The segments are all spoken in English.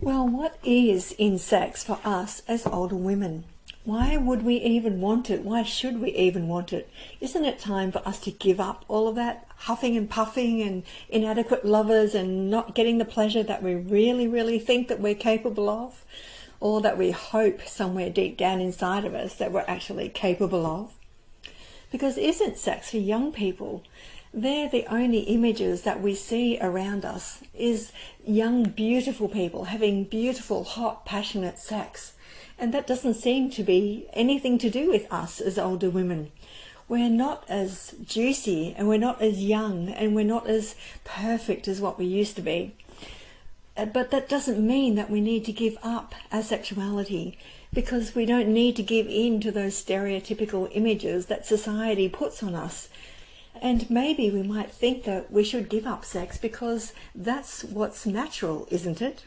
Well, what is in sex for us as older women? Why would we even want it? Why should we even want it? Isn't it time for us to give up all of that huffing and puffing and inadequate lovers and not getting the pleasure that we really think that we're capable of? Or that we hope somewhere deep down inside of us that we're actually capable of? Because isn't sex for young people? They're the only images that we see around us, is young, beautiful people having beautiful, hot, passionate sex. And that doesn't seem to be anything to do with us as older women. We're not as juicy, and we're not as young, and we're not as perfect as what we used to be. But that doesn't mean that we need to give up our sexuality, because we don't need to give in to those stereotypical images that society puts on us. And maybe we might think that we should give up sex because that's what's natural, isn't it?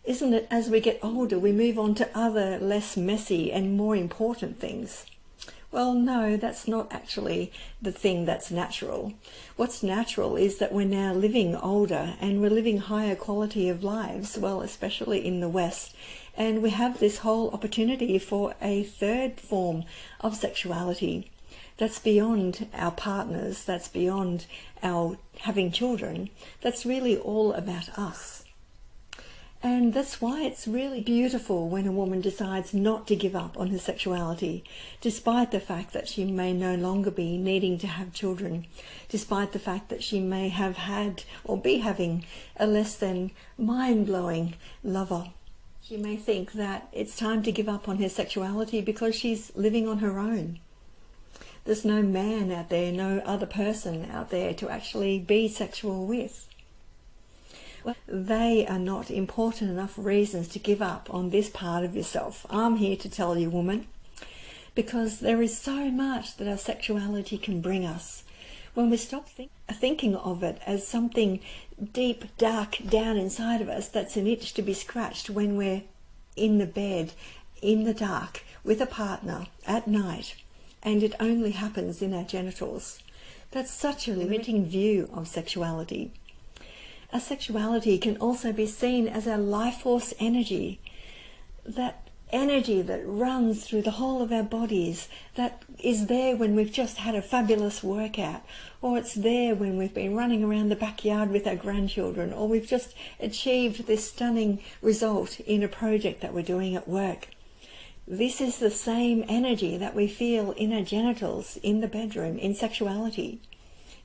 Isn't it as we get older we move on to other less messy and more important things? Well, no, that's not actually the thing that's natural. What's natural is that we're now living older and we're living higher quality of lives, well, especially in the West. And we have this whole opportunity for a third form of sexuality that's beyond our partners, that's beyond our having children, that's really all about us. And that's why it's really beautiful when a woman decides not to give up on her sexuality, despite the fact that she may no longer be needing to have children, despite the fact that she may have had or be having a less than mind-blowing lover. She may think that it's time to give up on her sexuality because she's living on her own. There's no man out there, no other person out there to actually be sexual with. Well, they are not important enough reasons to give up on this part of yourself. I'm here to tell you, woman, because there is so much that our sexuality can bring us. When we stop thinking of it as something deep, dark, down inside of us that's an itch to be scratched when we're in the bed, in the dark, with a partner, at night, and it only happens in our genitals. That's such a limiting view of sexuality. Our sexuality can also be seen as our life force energy, that energy that runs through the whole of our bodies, that is there when we've just had a fabulous workout, or it's there when we've been running around the backyard with our grandchildren, or we've just achieved this stunning result in a project that we're doing at work. This is the same energy that we feel in our genitals, in the bedroom, in sexuality.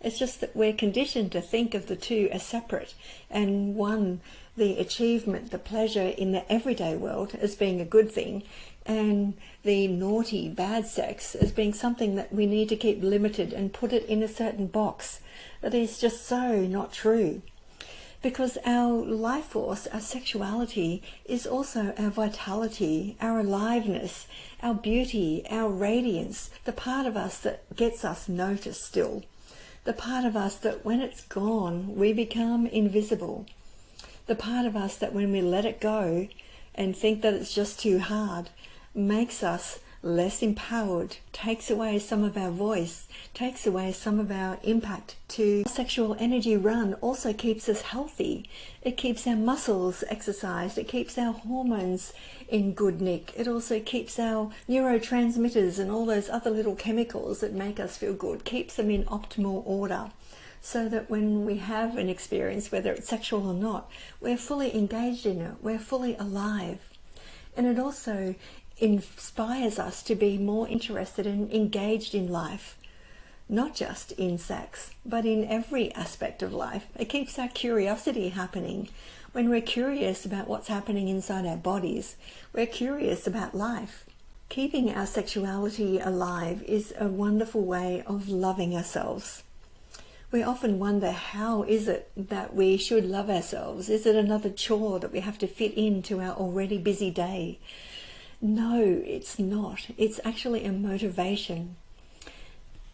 It's just that we're conditioned to think of the two as separate, and one, the achievement, the pleasure in the everyday world, as being a good thing, and the naughty, bad sex as being something that we need to keep limited and put it in a certain box. That is just so not true. Because our life force, our sexuality, is also our vitality, our aliveness, our beauty, our radiance, the part of us that gets us noticed still. The part of us that when it's gone, we become invisible. The part of us that when we let it go and think that it's just too hard, makes us less empowered, takes away some of our voice, takes away some of our impact. To sexual energy run also keeps us healthy. It keeps our muscles exercised. It keeps our hormones in good nick. It also keeps our neurotransmitters and all those other little chemicals that make us feel good, keeps them in optimal order, so that when we have an experience, whether it's sexual or not, we're fully engaged in it, we're fully alive. And it also inspires us to be more interested and engaged in life, not just in sex, but in every aspect of life. It keeps our curiosity happening. When we're curious about what's happening inside our bodies, we're curious about life. Keeping our sexuality alive is a wonderful way of loving ourselves. We often wonder, how is it that we should love ourselves? Is it another chore that we have to fit into our already busy day? No, it's not. It's actually a motivation.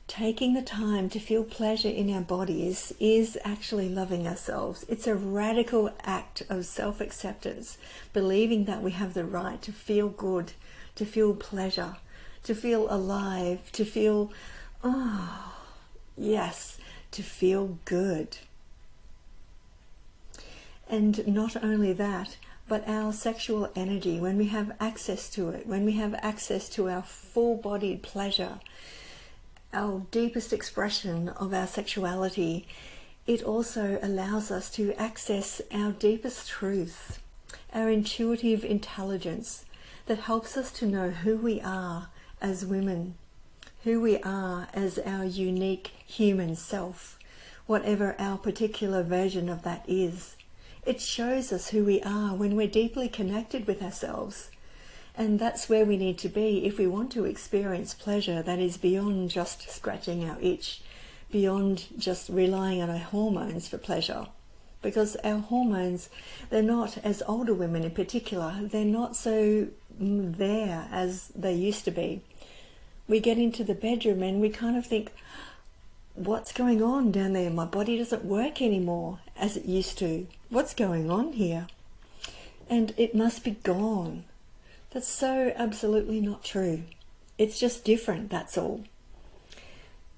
Taking the time to feel pleasure in our bodies is actually loving ourselves. It's a radical act of self-acceptance, believing that we have the right to feel good, to feel pleasure, to feel alive, to feel, oh, yes, to feel good. And not only that, but our sexual energy, when we have access to it, when we have access to our full-bodied pleasure, our deepest expression of our sexuality, it also allows us to access our deepest truth, our intuitive intelligence that helps us to know who we are as women, who we are as our unique human self, whatever our particular version of that is. It shows us who we are when we're deeply connected with ourselves. And that's where we need to be if we want to experience pleasure that is beyond just scratching our itch, beyond just relying on our hormones for pleasure. Because our hormones, they're not, as older women in particular, they're not so there as they used to be. We get into the bedroom and we kind of think, what's going on down there? My body doesn't work anymore as it used to. What's going on here? And it must be gone. That's so absolutely not true. It's just different, that's all.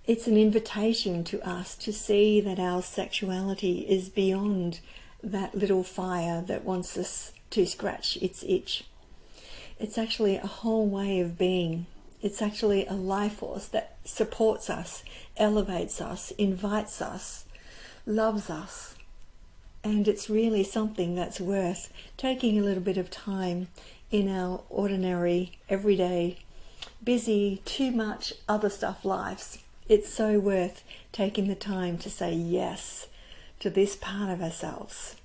It's an invitation to us to see that our sexuality is beyond that little fire that wants us to scratch its itch. It's actually a whole way of being. It's actually a life force that supports us, elevates us, invites us, loves us. And it's really something that's worth taking a little bit of time in our ordinary, everyday, busy, too much other stuff lives. It's so worth taking the time to say yes to this part of ourselves.